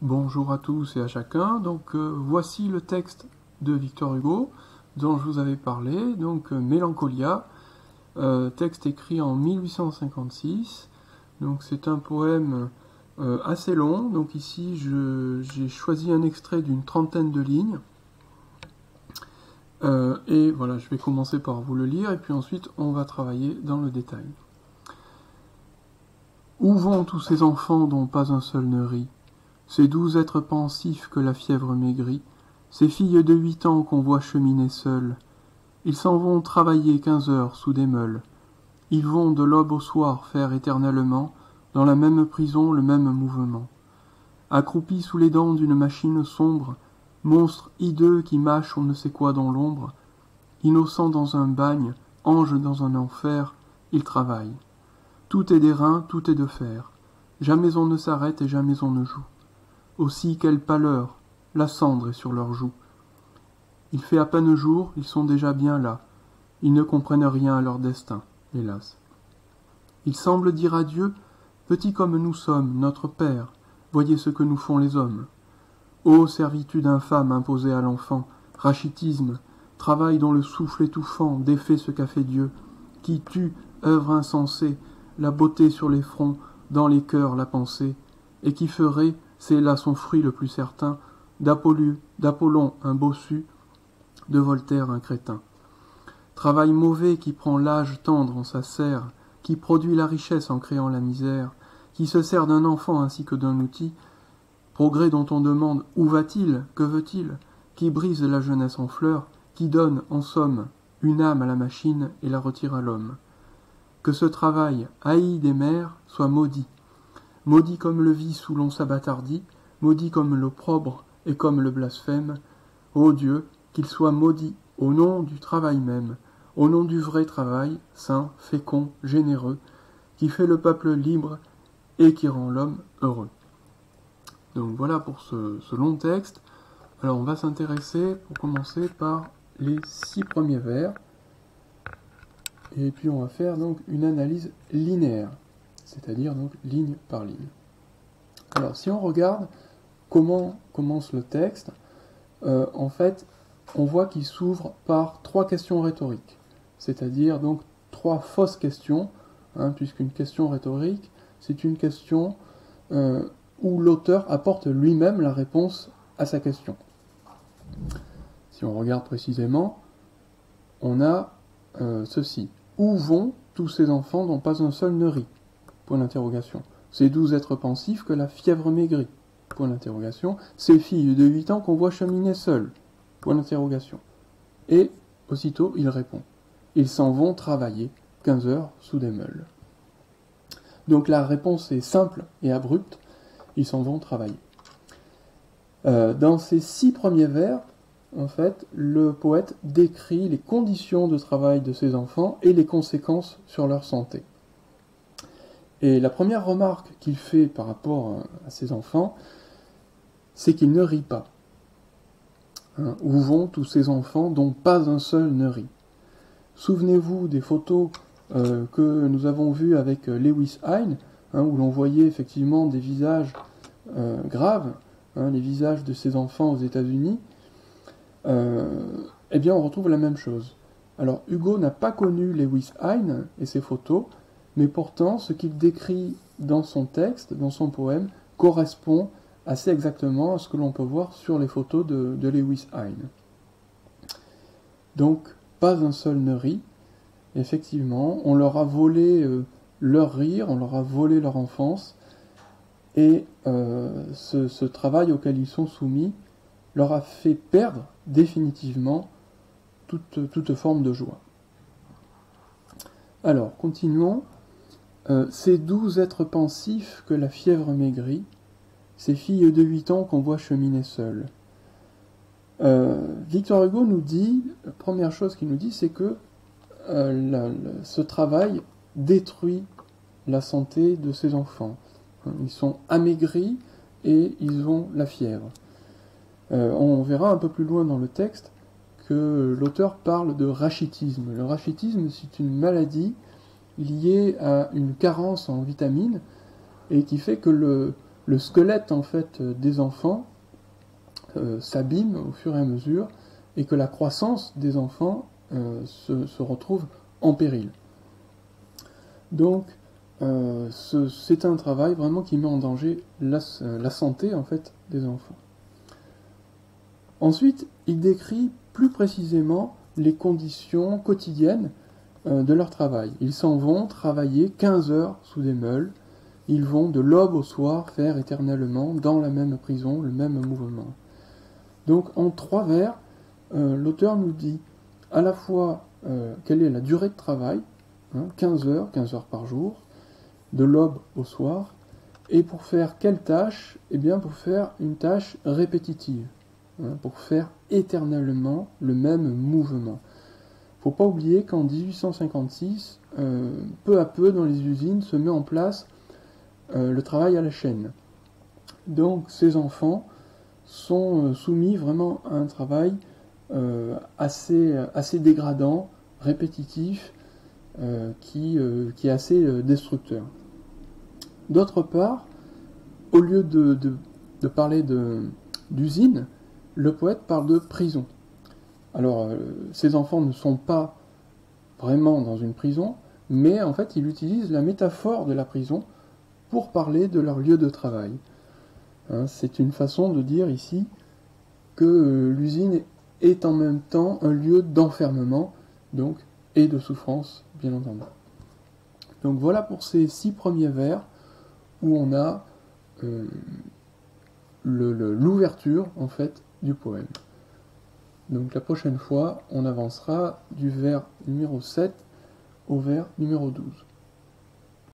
Bonjour à tous et à chacun. Voici le texte de Victor Hugo dont je vous avais parlé, Mélancolia, texte écrit en 1856. Donc c'est un poème assez long. Donc ici j'ai choisi un extrait d'une trentaine de lignes. Et voilà, je vais commencer par vous le lire et puis ensuite on va travailler dans le détail. Où vont tous ces enfants dont pas un seul ne rit? Ces doux êtres pensifs que la fièvre maigrit, ces filles de 8 ans qu'on voit cheminer seules, ils s'en vont travailler 15 heures sous des meules. Ils vont de l'aube au soir faire éternellement, dans la même prison le même mouvement. Accroupis sous les dents d'une machine sombre, monstres hideux qui mâchent on ne sait quoi dans l'ombre, innocents dans un bagne, anges dans un enfer, ils travaillent. Tout est d'airain, tout est de fer. Jamais on ne s'arrête et jamais on ne joue. Aussi quelle pâleur, la cendre est sur leurs joues. Il fait à peine jour, ils sont déjà bien là. Ils ne comprennent rien à leur destin, hélas. Ils semblent dire à Dieu, petits comme nous sommes, notre Père, voyez ce que nous font les hommes. Ô servitude infâme imposée à l'enfant, rachitisme, travail dont le souffle étouffant défait ce qu'a fait Dieu, qui tue, œuvre insensée, la beauté sur les fronts, dans les cœurs la pensée, et qui ferait, c'est là son fruit le plus certain, d'Apollon un bossu, de Voltaire un crétin. Travail mauvais qui prend l'âge tendre en sa serre, qui produit la richesse en créant la misère, qui se sert d'un enfant ainsi que d'un outil, progrès dont on demande où va-t-il, que veut-il, qui brise la jeunesse en fleurs, qui donne, en somme, une âme à la machine et la retire à l'homme. Que ce travail, haï des mères, soit maudit. Maudit comme le vice où l'on s'abattardit, maudit comme l'opprobre et comme le blasphème. Ô Dieu, qu'il soit maudit au nom du travail même, au nom du vrai travail, saint, fécond, généreux, qui fait le peuple libre et qui rend l'homme heureux. Donc voilà pour ce long texte. Alors on va s'intéresser, pour commencer, par les 6 premiers vers. Et puis on va faire donc une analyse linéaire, c'est-à-dire donc ligne par ligne. Alors si on regarde comment commence le texte, en fait on voit qu'il s'ouvre par 3 questions rhétoriques, c'est-à-dire donc 3 fausses questions, puisqu'une question rhétorique c'est une question où l'auteur apporte lui-même la réponse à sa question. Si on regarde précisément, on a ceci. Où vont tous ces enfants dont pas un seul ne rit? Point d'interrogation. Ces doux êtres pensifs que la fièvre maigrit? Point d'interrogation. Ces filles de 8 ans qu'on voit cheminer seules? Point d'interrogation. Et aussitôt il répond. Ils s'en vont travailler 15 heures sous des meules. Donc la réponse est simple et abrupte. Ils s'en vont travailler. Dans ces 6 premiers vers, en fait, le poète décrit les conditions de travail de ses enfants et les conséquences sur leur santé. Et la première remarque qu'il fait par rapport à ses enfants, c'est qu'il ne rit pas. Où vont tous ces enfants dont pas un seul ne rit? Souvenez-vous des photos que nous avons vues avec Lewis Hine, où l'on voyait effectivement des visages graves, les visages de ces enfants aux États-Unis. Eh bien on retrouve la même chose. Alors Hugo n'a pas connu Lewis Hine et ses photos, mais pourtant ce qu'il décrit dans son texte, dans son poème, correspond assez exactement à ce que l'on peut voir sur les photos de Lewis Hine. Donc pas un seul ne rit. Effectivement, on leur a volé leur rire, on leur a volé leur enfance, et ce travail auquel ils sont soumis leur a fait perdre définitivement toute forme de joie. Alors, continuons. Ces doux êtres pensifs que la fièvre maigrit, ces filles de 8 ans qu'on voit cheminer seules. Victor Hugo nous dit, la première chose qu'il nous dit, c'est que ce travail détruit la santé de ses enfants. Ils sont amaigris et ils ont la fièvre. On verra un peu plus loin dans le texte que l'auteur parle de rachitisme. Le rachitisme, c'est une maladie liée à une carence en vitamines et qui fait que le le squelette en fait des enfants s'abîme au fur et à mesure et que la croissance des enfants se retrouve en péril. Donc c'est un travail vraiment qui met en danger la santé en fait des enfants. Ensuite, il décrit plus précisément les conditions quotidiennes de leur travail. Ils s'en vont travailler 15 heures sous des meules. Ils vont de l'aube au soir faire éternellement dans la même prison le même mouvement. Donc en 3 vers, l'auteur nous dit à la fois quelle est la durée de travail, 15 heures par jour, de l'aube au soir, et pour faire quelle tâche? Eh bien pour faire une tâche répétitive, pour faire éternellement le même mouvement. Il ne faut pas oublier qu'en 1856, peu à peu dans les usines se met en place le travail à la chaîne. Donc ces enfants sont soumis vraiment à un travail assez dégradant, répétitif, qui est assez destructeur. D'autre part, au lieu de parler d'usine, le poète parle de prison. Alors, ces enfants ne sont pas vraiment dans une prison, mais en fait, il utilise la métaphore de la prison pour parler de leur lieu de travail. C'est une façon de dire ici que l'usine est en même temps un lieu d'enfermement, donc, et de souffrance, bien entendu. Donc voilà pour ces 6 premiers vers où on a l'ouverture en fait du poème. Donc la prochaine fois, on avancera du vers numéro 7 au vers numéro 12.